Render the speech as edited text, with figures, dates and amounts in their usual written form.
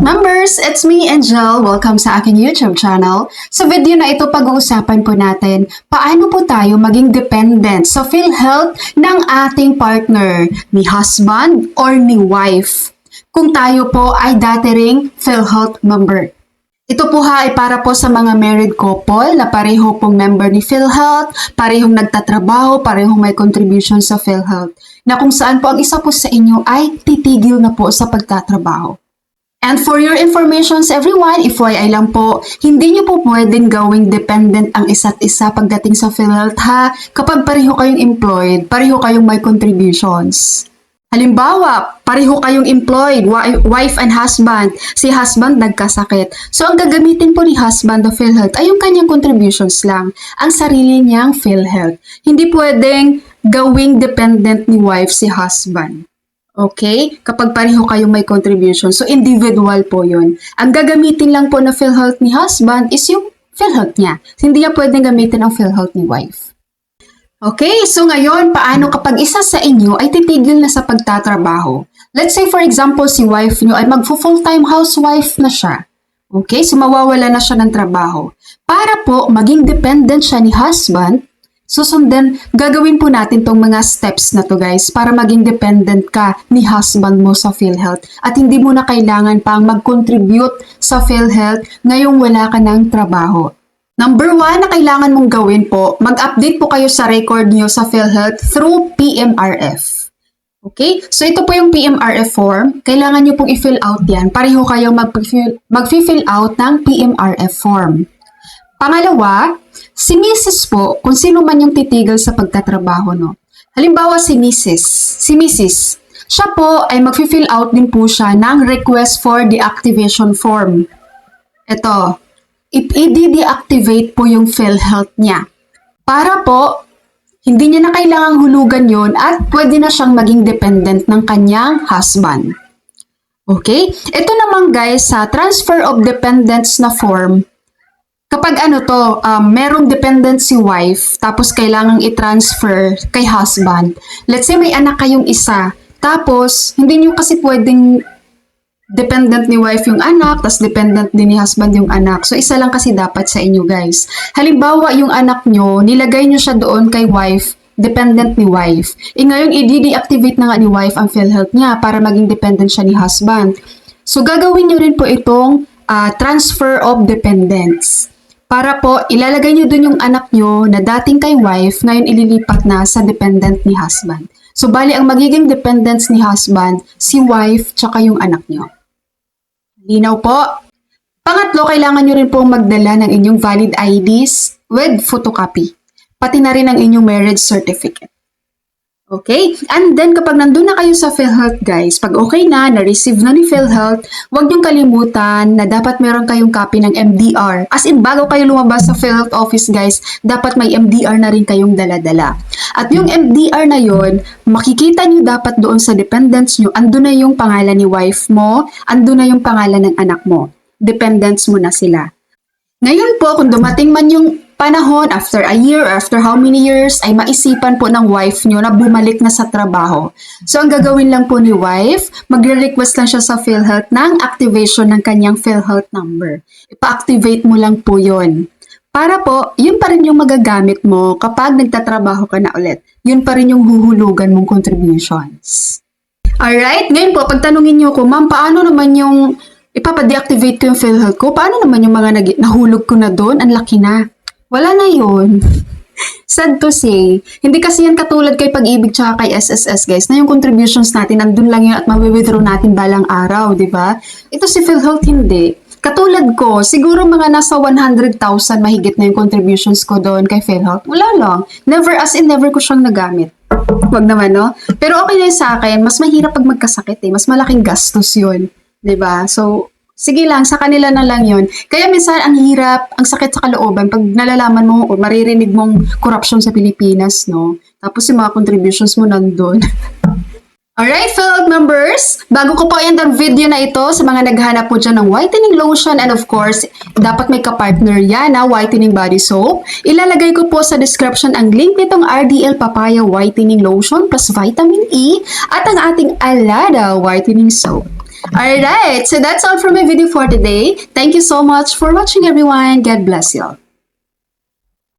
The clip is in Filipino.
PhilHealth members! It's me, Angel. Welcome sa aking YouTube channel. Sa video na ito, pag-uusapan po natin paano po tayo maging dependent sa PhilHealth ng ating partner, ni husband or ni wife, kung tayo po ay dati ring PhilHealth member. Ito po ay para po sa mga married couple na pareho pong member ni PhilHealth, parehong nagtatrabaho, parehong may contribution sa PhilHealth, na kung saan po ang isa po sa inyo ay titigil na po sa pagtatrabaho. And for your information everyone, FYI lang po, hindi nyo po pwedeng gawing dependent ang isa't isa pagdating sa PhilHealth ha, kapag pareho kayong employed, pareho kayong may contributions. Halimbawa, pareho kayong employed, wife and husband. Si husband nagkasakit. So, ang gagamitin po ni husband ng PhilHealth ay yung kanyang contributions lang. Ang sarili niyang PhilHealth. Hindi pwedeng gawing dependent ni wife si husband. Okay? Kapag pareho kayong may contribution. So, individual po yun. Ang gagamitin lang po na PhilHealth ni husband is yung PhilHealth niya. Hindi niya pwedeng gamitin ang PhilHealth ni wife. Okay, so ngayon, paano kapag isa sa inyo ay titigil na sa pagtatrabaho? Let's say for example, si wife nyo ay mag-full-time housewife na siya. Okay, so mawawala na siya ng trabaho. Para po maging dependent siya ni husband, susundan, gagawin po natin tong mga steps na to guys para maging dependent ka ni husband mo sa PhilHealth at hindi mo na kailangan pang mag-contribute sa PhilHealth ngayong wala ka ng trabaho. Number 1 na kailangan mong gawin po, mag-update po kayo sa record niyo sa PhilHealth through PMRF. Okay? So ito po yung PMRF form. Kailangan niyo pong i-fill out yan. Pareho kayong mag-fill out ng PMRF form. Pangalawa, si Mrs. po, kung sino man yung titigil sa pagtatrabaho, no? Halimbawa si Mrs. Siya po ay mag-fill out din po siya ng request for deactivation form. Ito. I-deactivate po yung PhilHealth niya. Para po, hindi niya na kailangang hulugan yon at pwede na siyang maging dependent ng kanyang husband. Okay? Ito naman guys, sa transfer of dependence na form, kapag merong dependent si wife, tapos kailangang i-transfer kay husband. Let's say may anak kayong isa, tapos hindi niyo kasi pwedeng dependent ni wife yung anak, tas dependent din ni husband yung anak. So, isa lang kasi dapat sa inyo, guys. Halimbawa, yung anak nyo, nilagay nyo siya doon kay wife, dependent ni wife. Ngayon, i-deactivate na nga ni wife ang PhilHealth niya para maging dependent siya ni husband. So, gagawin nyo rin po itong transfer of dependence. Para po, ilalagay nyo doon yung anak nyo na dating kay wife, ngayon ililipat na sa dependent ni husband. So, bali, ang magiging dependents ni husband, si wife, tsaka yung anak nyo. Linaw po. Pangatlo, kailangan nyo rin pong magdala ng inyong valid IDs with photocopy. Pati na rin ang inyong marriage certificate. Okay? And then, kapag nandun na kayo sa PhilHealth, guys, pag okay na-receive na ni PhilHealth, huwag niyong kalimutan na dapat meron kayong copy ng MDR. As in, bago kayo lumabas sa PhilHealth office, guys, dapat may MDR na rin kayong dala-dala. At yung MDR na yon, makikita niyo dapat doon sa dependents niyo, andun na yung pangalan ni wife mo, andun na yung pangalan ng anak mo. Dependents mo na sila. Ngayon po, kung dumating man yung panahon, after a year, after how many years, ay maisipan po ng wife nyo na bumalik na sa trabaho. So, ang gagawin lang po ni wife, magre-request lang siya sa PhilHealth ng activation ng kanyang PhilHealth number. Ipa-activate mo lang po yon. Para po, yun pa rin yung magagamit mo kapag nagtatrabaho ka na ulit. Yun pa rin yung huhulugan mong contributions. Alright, ngayon po, pagtanungin nyo ko, ma'am, paano naman yung ipapa-deactivate ko yung PhilHealth ko? Paano naman yung mga nahulog ko na doon? Ang laki na. Wala na yun. Sad to say. Hindi kasi yan katulad kay Pag-ibig tsaka kay SSS, guys, na yung contributions natin, nandun lang yun at mawi-withdraw natin balang araw, di ba? Ito si PhilHealth, hindi. Katulad ko, siguro mga nasa 100,000 mahigit na yung contributions ko doon kay PhilHealth. Wala lang. Never, as in never ko siyang nagamit. Wag naman, no? Pero okay na yun sa akin. Mas mahirap pag magkasakit, eh. Mas malaking gastos yun. Di ba? So, sige lang, sa kanila na lang yun. Kaya minsan, ang hirap, ang sakit sa kalooban, pag nalalaman mo o maririnig mong corruption sa Pilipinas, no? Tapos yung mga contributions mo nandun. Alright, fellow members, bago ko po end ang video na ito sa mga naghahanap po dyan ng whitening lotion and of course, dapat may kapartner yan na whitening body soap. Ilalagay ko po sa description ang link nitong RDL Papaya Whitening Lotion plus Vitamin E at ang ating Alada Whitening Soap. Alright, so that's all for my video for today. Thank you so much for watching everyone. God bless you.